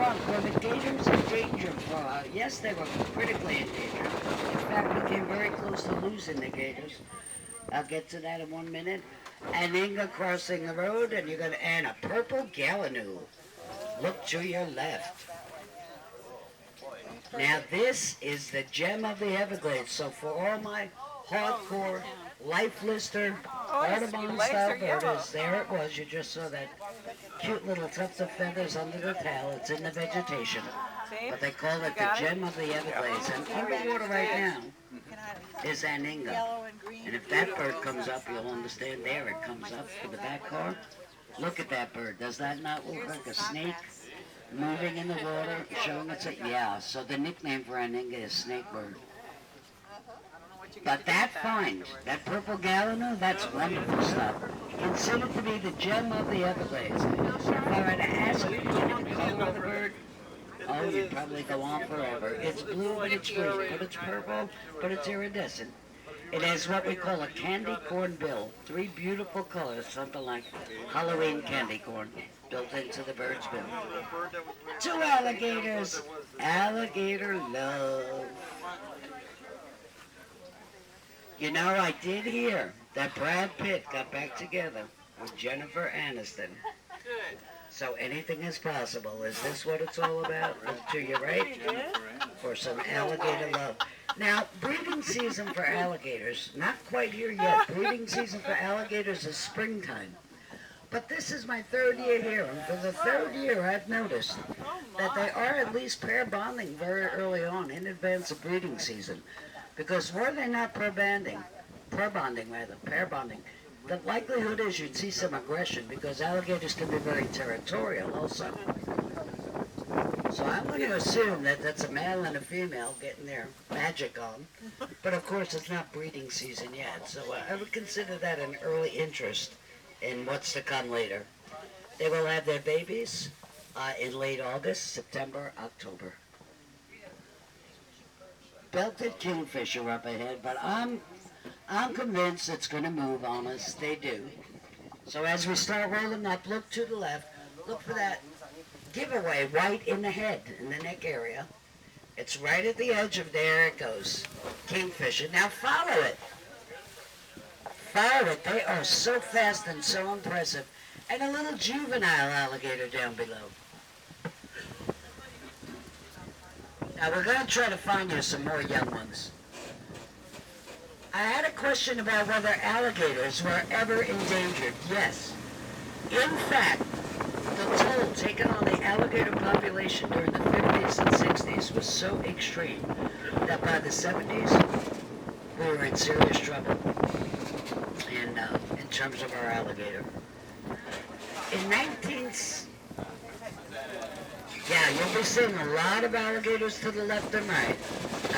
Were the gators in danger yes, they were critically endangered. In fact, we came very close to losing the gators. I'll get to that in 1 minute. And Inga crossing the road, and you're gonna and a purple gallinoo. Look to your left. Now this is the gem of the Everglades. So for all my hardcore life lister Audubon style birders, there it was. You just saw that cute little tuft of feathers under the tail. It's in the vegetation. But they call it the gem of the Everglades. And underwater right now is an Inga. And if that bird comes up, you'll understand. There it comes up to the back car. Look at that bird. Does that not look like a snake moving in the water, showing it's a... Yeah, so the nickname for an Inga is snake bird. But that find, that purple gallinoo, that's wonderful stuff. Considered to be the gem of the Everglades. If I were to ask you the color of the bird, oh, you'd probably go on forever. It's blue, but it's green, but it's purple, but it's iridescent. It has what we call a candy corn bill. 3 beautiful colors, something like Halloween candy corn built into the bird's bill. 2 alligators. Alligator love. You know, I did hear that Brad Pitt got back together with Jennifer Aniston. So anything is possible. Is this what it's all about? To your right? For some alligator love. Now, breeding season for alligators, not quite here yet. Breeding season for alligators is springtime. But this is my 3rd year here, and for the 3rd year I've noticed that they are at least pair bonding very early on, in advance of breeding season. Because were they not pair bonding, the likelihood is you'd see some aggression, because alligators can be very territorial also. So I'm going to assume that that's a male and a female getting their magic on. But of course it's not breeding season yet, so I would consider that an early interest in what's to come later. They will have their babies in late August, September, October. Belted kingfisher up ahead, but I'm convinced it's going to move on us. They do. So as we start rolling up, look to the left. Look for that giveaway right in the head, in the neck area. It's right at the edge of there it goes. Kingfisher. Now follow it. Follow it. They are so fast and so impressive. And a little juvenile alligator down below. Now we're going to try to find you some more young ones. I had a question about whether alligators were ever endangered. Yes. In fact, the toll taken on the alligator population during the 50s and 60s was so extreme that by the 70s, we were in serious trouble in terms of our alligator. In yeah, you'll be seeing a lot of alligators to the left and right.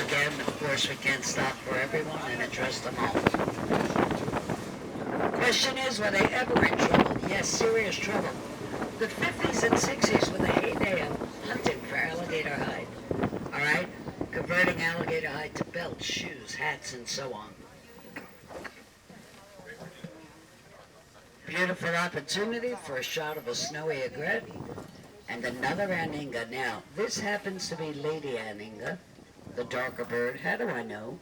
Again, of course, we can't stop for everyone and address them all. Question is, were they ever in trouble? Yes, serious trouble. The 50s and 60s were the heyday of hunting for alligator hide. All right? Converting alligator hide to belts, shoes, hats, and so on. Beautiful opportunity for a shot of a snowy egret. And another Aninga. Now, this happens to be Lady Aninga, the darker bird. How do I know?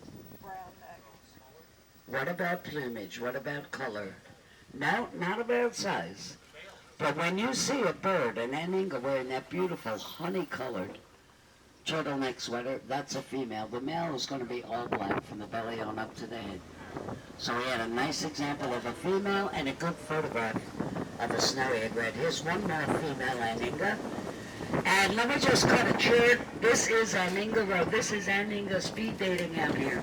What about plumage? What about color? No, not about size. But when you see a bird, an Aninga, wearing that beautiful honey-colored turtleneck sweater, that's a female. The male is going to be all black from the belly on up to the head. So we had a nice example of a female and a good photograph of a snowy egret. Here's one more female Aninga. And let me just cut a chart. This is Aninga Road. This is Aninga speed dating out here.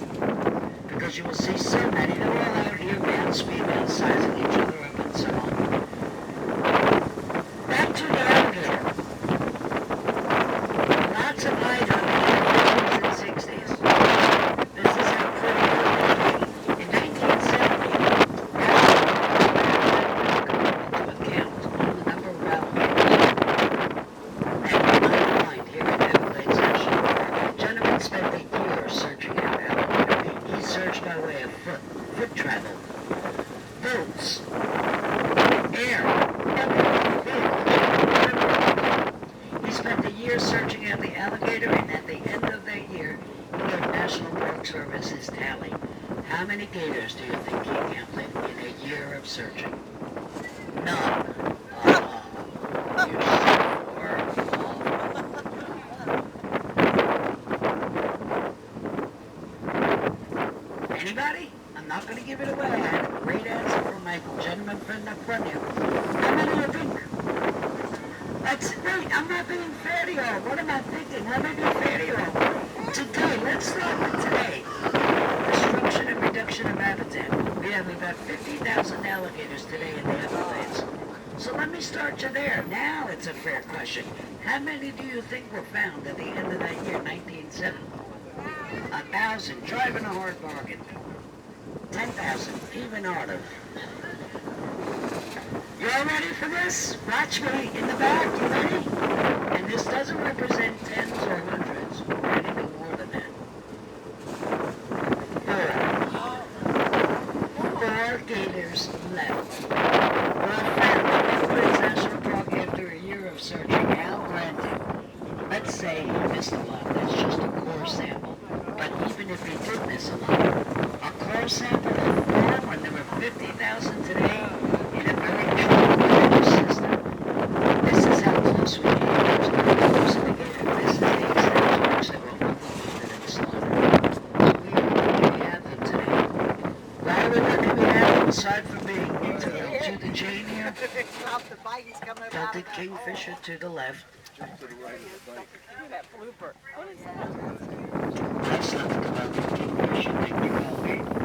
Because you will see so many. They're all out here, males, females, sizing each other up and so on. Back to the alligator. Lots of hide on the 50s and 60s. This is how pretty it was. In 1970, foot travel, boats, air, he spent the years Service's tally, how many gators do you think he counted in a year of searching? None. Oh, you were awful. Anybody? I'm not going to give it away. I had a great answer from my gentleman friend up front here. How many do you think? That's right. I'm not being fair to you all. What am I thinking? Let me be fair to you all. Today, let's start with today. Destruction and reduction of habitat. We have about 50,000 alligators today in the Everglades. So let me start you there. Now it's a fair question. How many do you think were found at the end of that year, 1970? 1,000. Driving a hard bargain. 10,000. Even harder. You all ready for this? Watch me in the back. You ready? And this doesn't represent tens or hundreds or anything more than that. 4 gators left. Were found in Everglades National Park after a year of searching. Now, granted, let's say he missed a lot. That's just a core sample. But even if he did miss a lot, a core sample of 4 when there were 50,000 today in a very short system. This is how close we came to the gator. This is the extent to which they were overloaded and slaughtered. We have them today. Why are we lucky we have them aside from being integral to the chain here? Belted kingfisher to the left. That's not the belted kingfisher. Thank you, Colby.